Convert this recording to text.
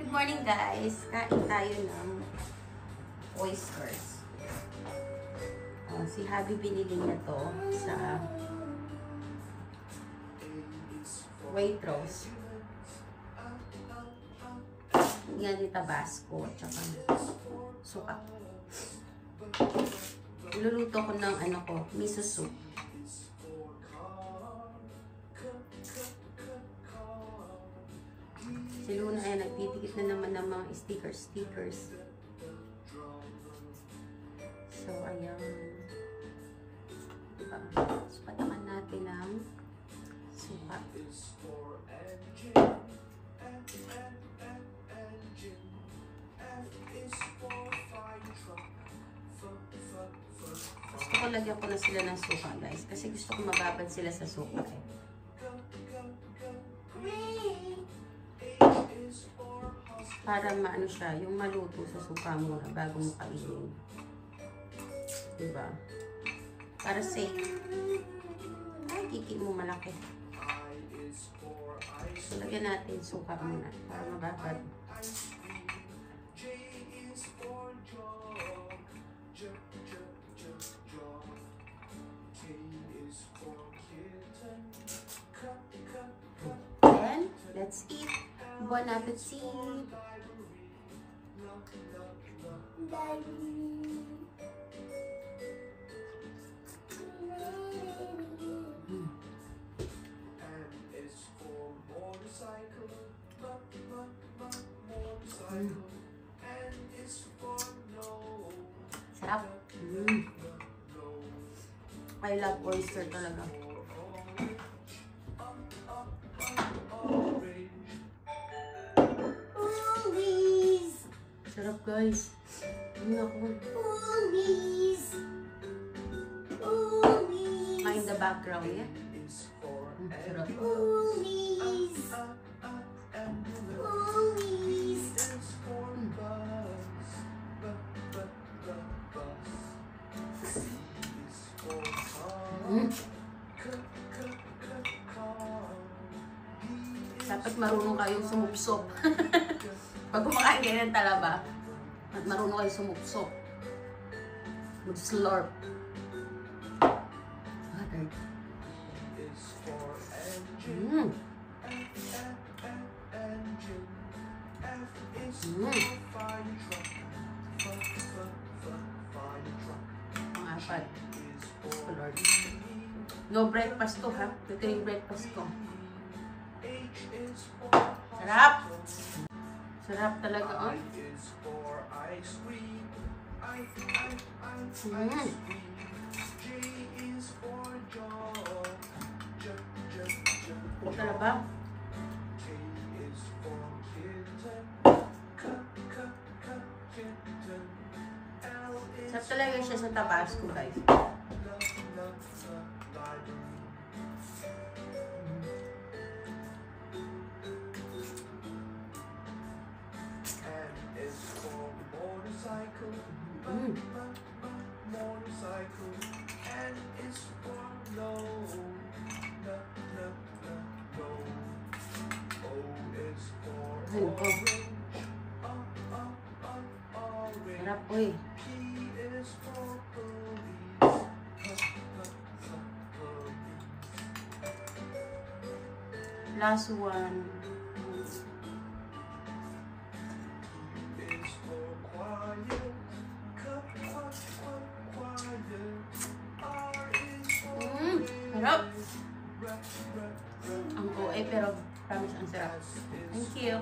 Good morning guys! Kain tayo ng oysters. Si Habi binili niya to sa Waitrose. Yan yung Tabasco at saka suka. Luluto ko ng miso soup. Si Luna ay nagtitikit na naman ng mga stickers. So, ayan. Diba? So, patakan natin ng suka. Gusto ko lagyan ko na sila ng suka, guys. Kasi gusto ko mababad sila sa suka, eh. Para maano siya, yung maluto sa suka muna bago mo kainin. Diba? Para safe. Ay, kiki mo malaki. So, lagyan natin suka muna para mababad. Then, let's eat. Bon appetit! Sarap. I love oyster talaga. Sarap, guys. In the background, yeah? Sarap. Dapat marunong kayong sumupsop. Pag kumakain kayo ng talaba, at marunong kayo sumupsop. Mag-slurp. Pang-apat. No breakfast to, ha? Ito yung breakfast ko. Sarap! Sarap talaga, oh. Ito talaga. Sarap talaga siya sa Tabasco, guys. Sarap, uy. Last one. Sarap. Ang OA pero promise ang sarap. Thank you.